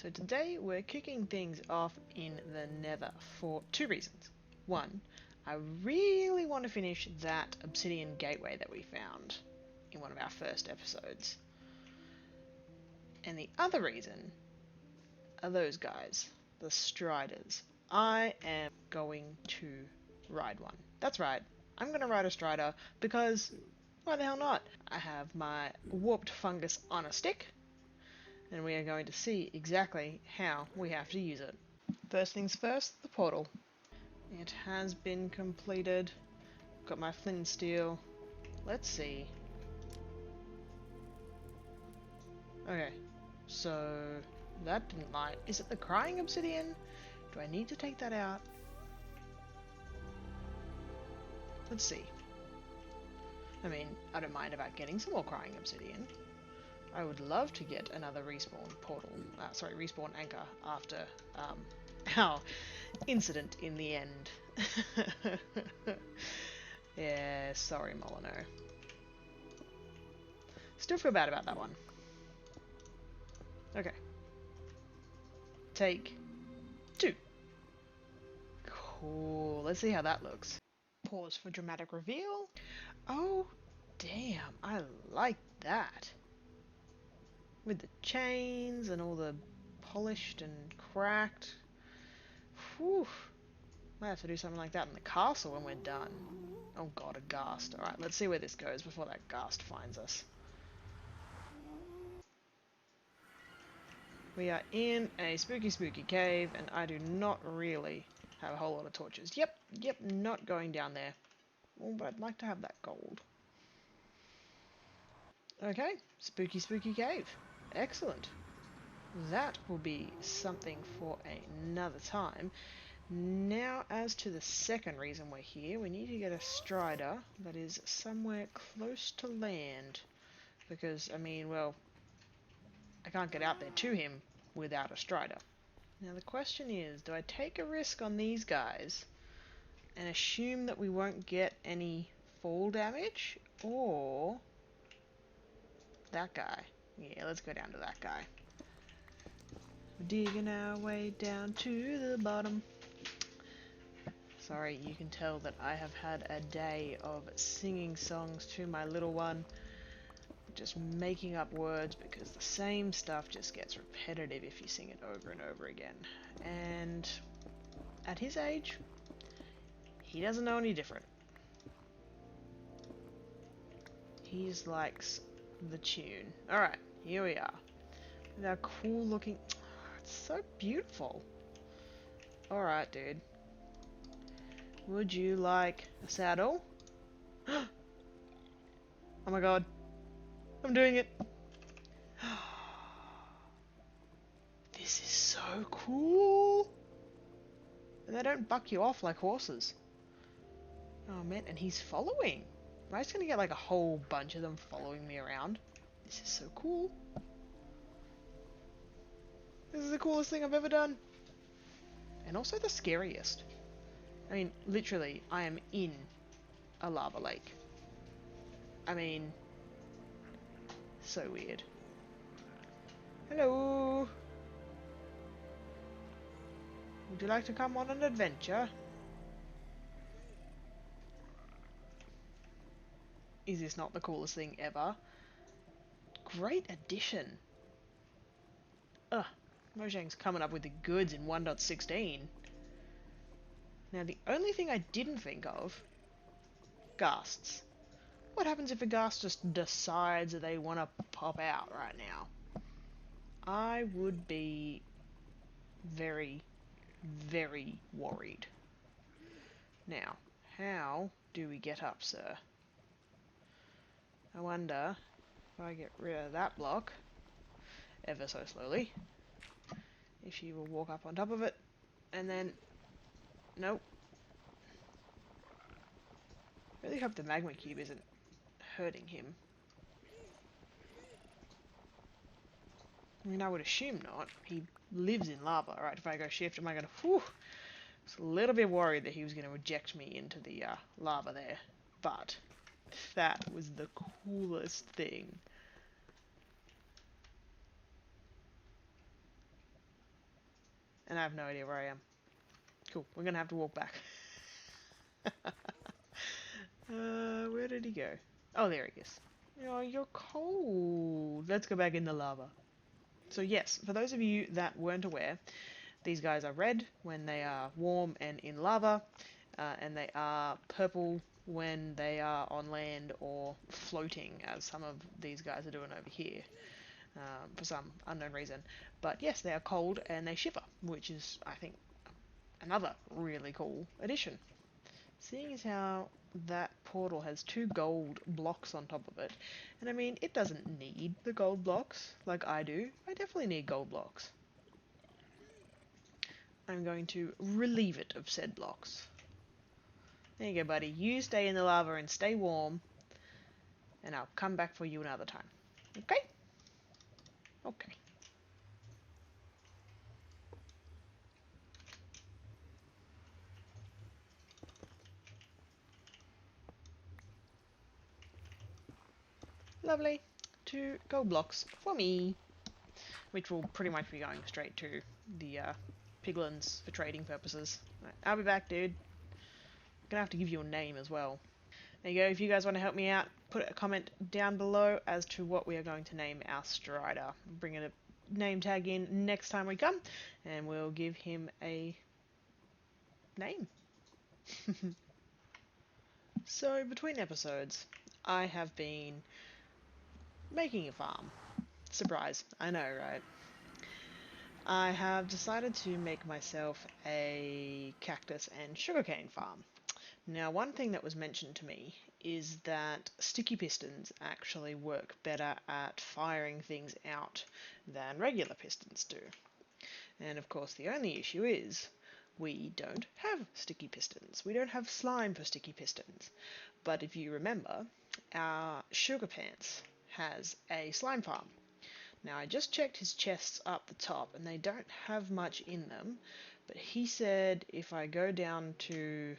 So today we're kicking things off in the Nether for two reasons. One, I really want to finish that obsidian gateway that we found in one of our first episodes. And the other reason are those guys, the Striders. I am going to ride one. That's right, I'm going to ride a Strider because why the hell not? I have my warped fungus on a stick, and we are going to see exactly how we have to use it. First things first, the portal. It has been completed. Got my flint and steel. Let's see. Okay, so that didn't light. Is it the crying obsidian? Do I need to take that out? Let's see. I mean, I don't mind about getting some more crying obsidian. I would love to get another respawn portal, respawn anchor after our incident in the end. Yeah, sorry Molyneux. Still feel bad about that one. Okay. Take 2. Cool, let's see how that looks. Pause for dramatic reveal. Oh, damn, I like that. With the chains and all the polished and cracked. Whew. Might have to do something like that in the castle when we're done. Oh god, a ghast. Alright, let's see where this goes before that ghast finds us. We are in a spooky cave, and I do not really have a whole lot of torches. Yep, not going down there. Oh, but I'd like to have that gold. Okay, spooky cave. Excellent. That will be something for another time. Now, as to the second reason we're here, we need to get a Strider that is somewhere close to land. Because, I mean, well, I can't get out there to him without a Strider. Now the question is, do I take a risk on these guys and assume that we won't get any fall damage? Or that guy? Yeah, let's go down to that guy. We're digging our way down to the bottom. Sorry, you can tell that I have had a day of singing songs to my little one. Just making up words because the same stuff just gets repetitive if you sing it over and over again. And at his age, he doesn't know any different. He just likes the tune. Alright, here we are. With our cool looking... It's so beautiful. Alright, dude. Would you like a saddle? Oh my god. I'm doing it. This is so cool. And they don't buck you off like horses. Oh man, and he's following. Am I just gonna get like a whole bunch of them following me around? This is so cool. This is the coolest thing I've ever done. And also the scariest. I mean, literally, I am in a lava lake. I mean, so weird. Hello. Would you like to come on an adventure? Is this not the coolest thing ever? Great addition. Ugh, Mojang's coming up with the goods in 1.16. Now the only thing I didn't think of, ghasts. What happens if a ghast just decides that they want to pop out right now? I would be very, very worried. Now, how do we get up, sir? I wonder if I get rid of that block, ever so slowly, if you will walk up on top of it, and then... Nope. I really hope the magma cube isn't hurting him. I mean, I would assume not. He lives in lava. Alright, if I go shift, am I gonna... Whew! I was a little bit worried that he was gonna eject me into the lava there. But that was the coolest thing. and I have no idea where I am. Cool, we're gonna have to walk back. Where did he go? Oh, there he is. Oh, you're cold. Let's go back in the lava. So yes, for those of you that weren't aware, these guys are red when they are warm and in lava, and they are purple when they are on land or floating, as some of these guys are doing over here, for some unknown reason. But yes, they are cold and they shiver, which is, I think, another really cool addition. Seeing as how that portal has 2 gold blocks on top of it, and I mean, it doesn't need the gold blocks like I do. I definitely need gold blocks. I'm going to relieve it of said blocks. There you go, buddy. You stay in the lava and stay warm, and I'll come back for you another time. Okay? Okay. Lovely. 2 gold blocks for me, which will pretty much be going straight to the piglins for trading purposes. Right, I'll be back, dude. Gonna have to give you a name as well. There you go. If you guys want to help me out, put a comment down below as to what we are going to name our Strider. Bring a name tag in next time we come, and we'll give him a name. So, between episodes, I have been making a farm. Surprise, I know, right? I have decided to make myself a cactus and sugarcane farm. Now, one thing that was mentioned to me is that sticky pistons actually work better at firing things out than regular pistons do. And of course, the only issue is we don't have sticky pistons. We don't have slime for sticky pistons. But if you remember, our Sugar Pants has a slime farm. Now, I just checked his chests up the top, and they don't have much in them, but he said if I go down to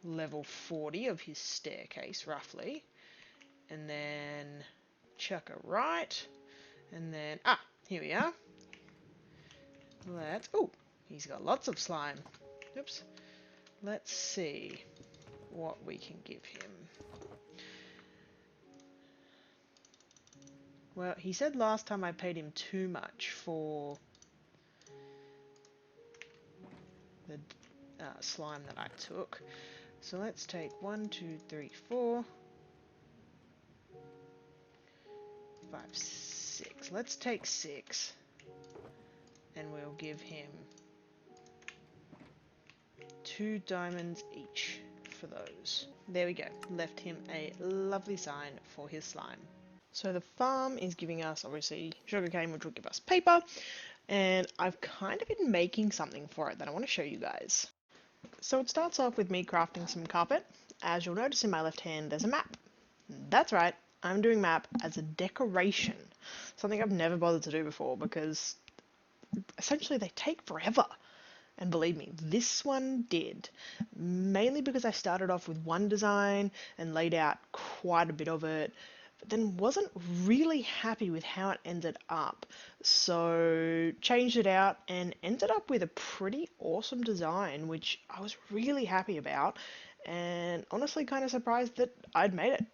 level 40 of his staircase, roughly, and then chuck a right, and then, here we are. Oh, he's got lots of slime. Oops. Let's see what we can give him. Well, he said last time I paid him too much for the slime that I took. So let's take 1, 2, 3, 4, 5, 6. Let's take 6. And we'll give him 2 diamonds each for those. There we go. Left him a lovely sign for his slime. So the farm is giving us, obviously, sugarcane, which will give us paper. And I've kind of been making something for it that I want to show you guys. So it starts off with me crafting some carpet. As you'll notice in my left hand, there's a map. That's right, I'm doing map as a decoration. Something I've never bothered to do before because essentially they take forever. And believe me, this one did. Mainly because I started off with one design and laid out quite a bit of it, but then wasn't really happy with how it ended up. So changed it out and ended up with a pretty awesome design, which I was really happy about. And honestly kind of surprised that I'd made it.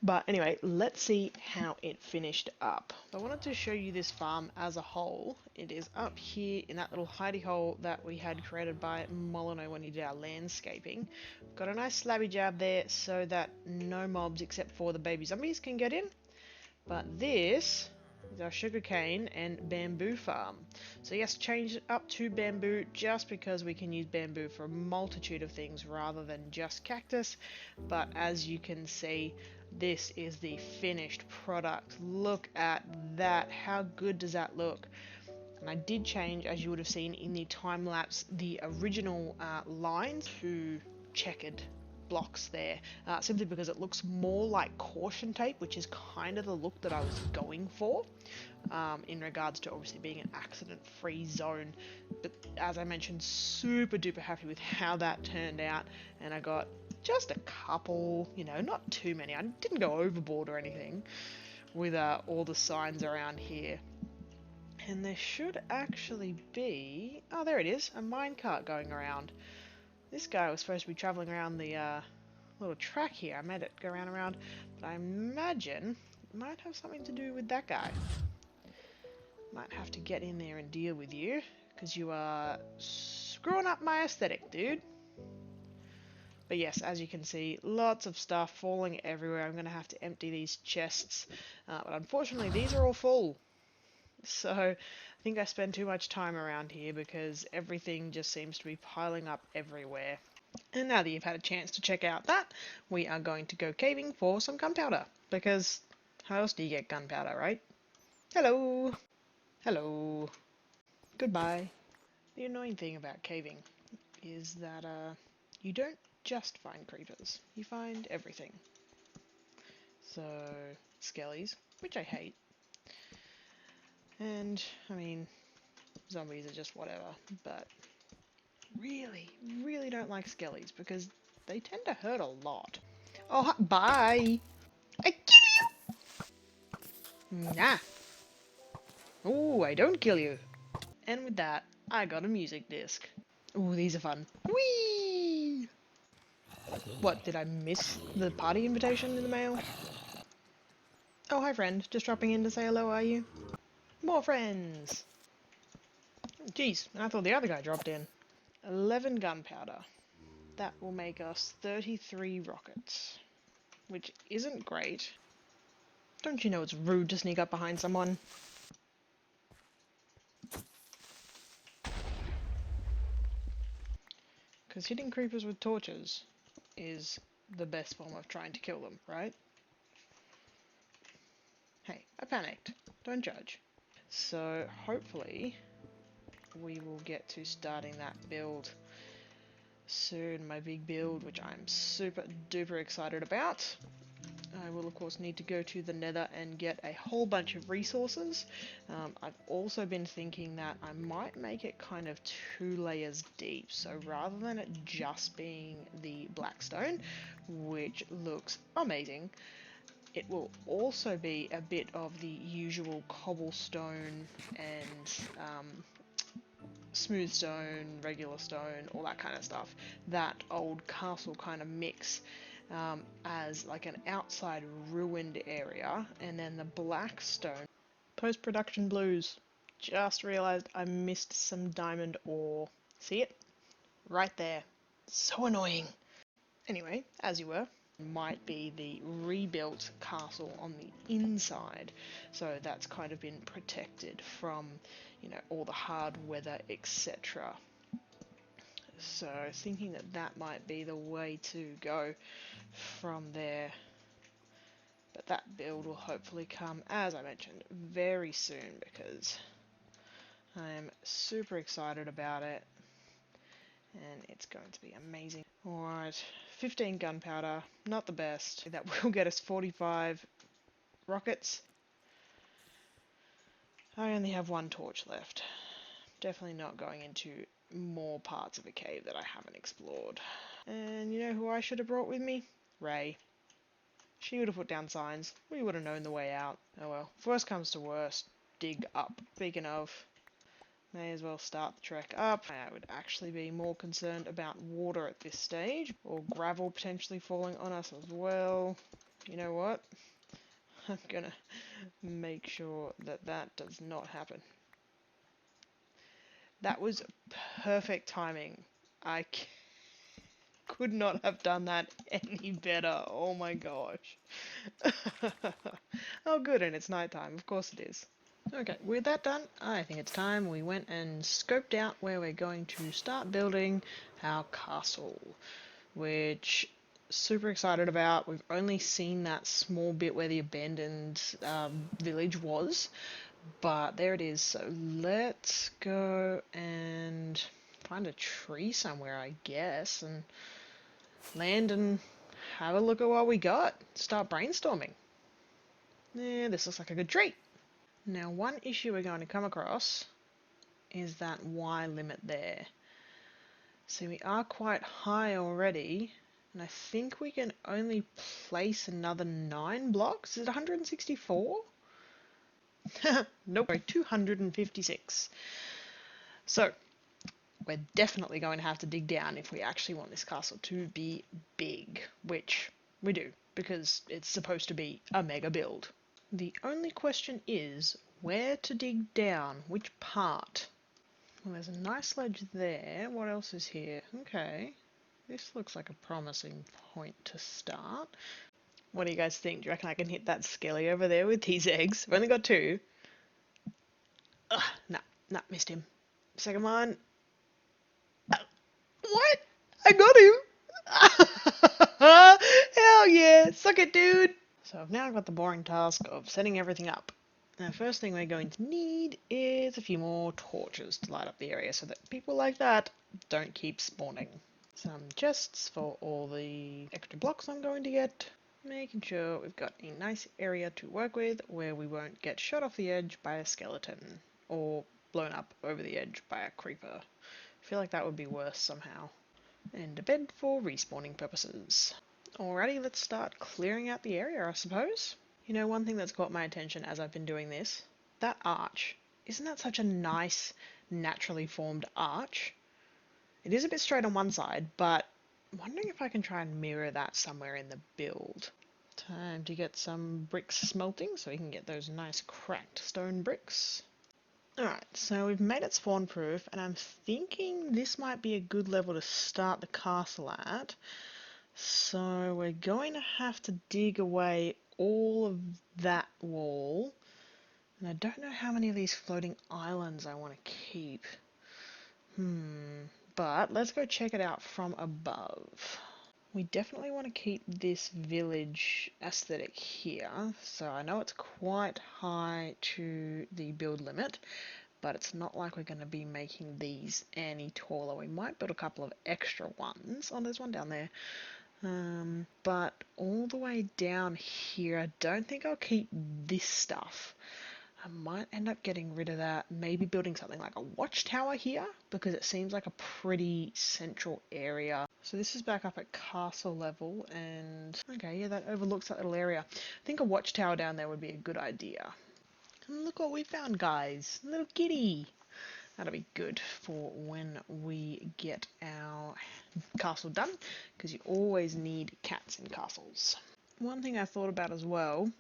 But anyway, let's see how it finished up. I wanted to show you this farm as a whole. It is up here in that little hidey hole that we had created by Molyneux when he did our landscaping. Got a nice slabby jab there so that no mobs except for the baby zombies can get in. But this is our sugarcane and bamboo farm. So yes, changed it up to bamboo just because we can use bamboo for a multitude of things rather than just cactus. But as you can see, this is the finished product. Look at that. How good does that look? And I did change, as you would have seen in the time lapse, the original lines to checkered blocks there, simply because it looks more like caution tape, which is kind of the look that I was going for, in regards to obviously being an accident-free zone. But as I mentioned, super duper happy with how that turned out, and I got just a couple, you know, not too many. I didn't go overboard or anything with all the signs around here. And there should actually be... Oh, there it is. A minecart going around. This guy was supposed to be travelling around the little track here. I made it go round and round. But I imagine it might have something to do with that guy. Might have to get in there and deal with you. Because you are screwing up my aesthetic, dude. But yes, as you can see, lots of stuff falling everywhere. I'm going to have to empty these chests. But unfortunately, these are all full. So I think I spend too much time around here because everything just seems to be piling up everywhere. And now that you've had a chance to check out that, we are going to go caving for some gunpowder. Because how else do you get gunpowder, right? Hello! Hello! Goodbye. The annoying thing about caving is that you don't just find creepers. You find everything. So, skellies, which I hate. And, I mean, zombies are just whatever, but really, really don't like skellies because they tend to hurt a lot. Oh, bye! I kill you! Nah! Ooh, I don't kill you! And with that, I got a music disc. Ooh, these are fun. Whee! What, did I miss the party invitation in the mail? Oh, hi friend. Just dropping in to say hello, are you? More friends! Jeez, I thought the other guy dropped in. 11 gunpowder. That will make us 33 rockets. Which isn't great. Don't you know it's rude to sneak up behind someone? Because hitting creepers with torches is the best form of trying to kill them, right? Hey, I panicked. Don't judge. So, hopefully, we will get to starting that build soon. My big build, which I'm super duper excited about. I will of course need to go to the nether and get a whole bunch of resources. I've also been thinking that I might make it kind of 2 layers deep, so rather than it just being the blackstone, which looks amazing, it will also be a bit of the usual cobblestone and smooth stone, regular stone, all that kind of stuff. That old castle kind of mix. As like an outside ruined area, and then the black stone. Post-production blues. Just realised I missed some diamond ore. See it? Right there. So annoying. Anyway, as you were, might be the rebuilt castle on the inside. So that's kind of been protected from, you know, all the hard weather, etc. So thinking that that might be the way to go from there. But that build will hopefully come, as I mentioned, very soon because I am super excited about it and it's going to be amazing. Alright, 15 gunpowder, not the best. That will get us 45 rockets. I only have 1 torch left. Definitely not going into more parts of a cave that I haven't explored. And you know who I should have brought with me? Ray. She would have put down signs. We would have known the way out. Oh well. If worst comes to worst, dig up. Speaking of, may as well start the trek up. I would actually be more concerned about water at this stage, or gravel potentially falling on us as well. You know what? I'm gonna make sure that that does not happen. That was perfect timing. I could not have done that any better. Oh my gosh. Oh good, and it's nighttime. Of course it is. Okay, with that done, I think it's time we went and scoped out where we're going to start building our castle, which super excited about. We've only seen that small bit where the abandoned village was, but there it is. So let's go and find a tree somewhere, I guess, and land and have a look at what we got. Start brainstorming. Yeah, this looks like a good tree. Now, one issue we're going to come across is that Y limit there. See, we are quite high already, and I think we can only place another 9 blocks. Is it 164? Nope, 256. So, we're definitely going to have to dig down if we actually want this castle to be big, which we do, because it's supposed to be a mega build. The only question is where to dig down, which part. Well, there's a nice ledge there. What else is here? Okay, this looks like a promising point to start. What do you guys think? Do you reckon I can hit that skelly over there with these eggs? I've only got 2. Ugh, nah, missed him. Second one. What? I got him! Hell yeah! Suck it, dude! So I've now got the boring task of setting everything up. Now, first thing we're going to need is a few more torches to light up the area so that people like that don't keep spawning. Some chests for all the extra blocks I'm going to get. Making sure we've got a nice area to work with where we won't get shot off the edge by a skeleton or blown up over the edge by a creeper. I feel like that would be worse somehow. And a bed for respawning purposes. Alrighty, let's start clearing out the area, I suppose. You know, one thing that's caught my attention as I've been doing this, that arch. Isn't that such a nice, naturally formed arch? It is a bit straight on one side, but I'm wondering if I can try and mirror that somewhere in the build. Time to get some bricks smelting so we can get those nice cracked stone bricks. Alright, so we've made it spawn proof, and I'm thinking this might be a good level to start the castle at. So we're going to have to dig away all of that wall. And I don't know how many of these floating islands I want to keep. But let's go check it out from above. We definitely want to keep this village aesthetic here. So I know it's quite high to the build limit, but it's not like we're going to be making these any taller. We might build a couple of extra ones. Oh, there's one down there. But all the way down here, I don't think I'll keep this stuff. I might end up getting rid of that, maybe building something like a watchtower here, because it seems like a pretty central area. So this is back up at castle level, and okay, yeah, that overlooks that little area. I think a watchtower down there would be a good idea. And look what we found, guys, a little kitty. That'll be good for when we get our castle done, because you always need cats in castles. One thing I thought about as well,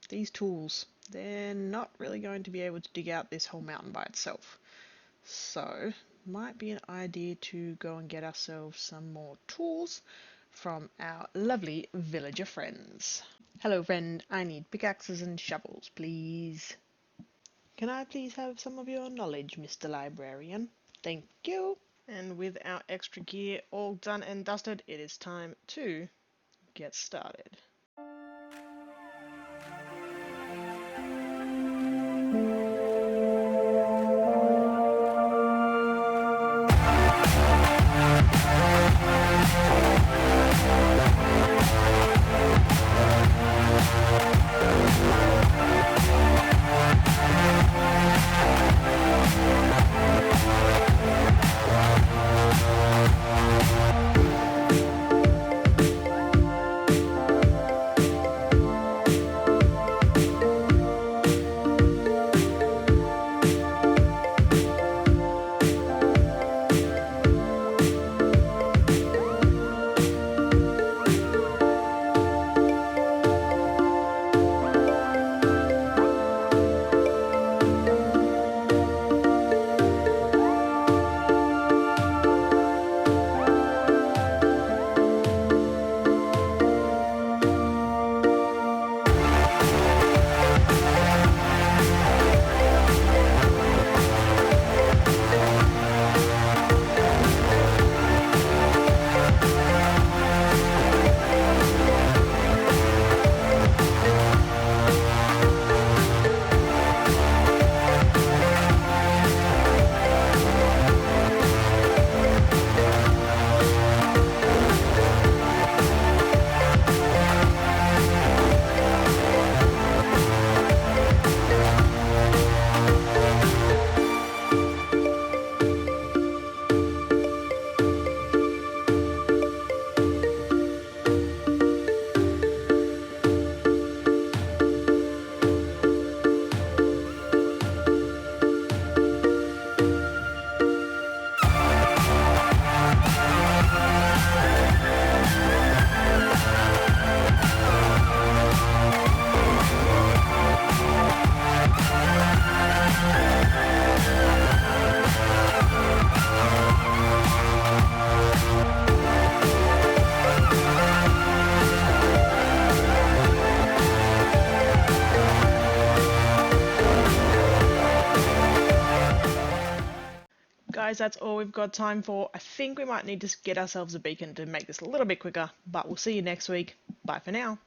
these tools, they're not really going to be able to dig out this whole mountain by itself. So, might be an idea to go and get ourselves some more tools from our lovely villager friends. Hello friend, I need pickaxes and shovels, please. Can I please have some of your knowledge, Mr. Librarian? Thank you. And with our extra gear all done and dusted, it is time to get started. guys, that's all we've got time for. I think we might need to get ourselves a beacon to make this a little bit quicker, but we'll see you next week. Bye for now.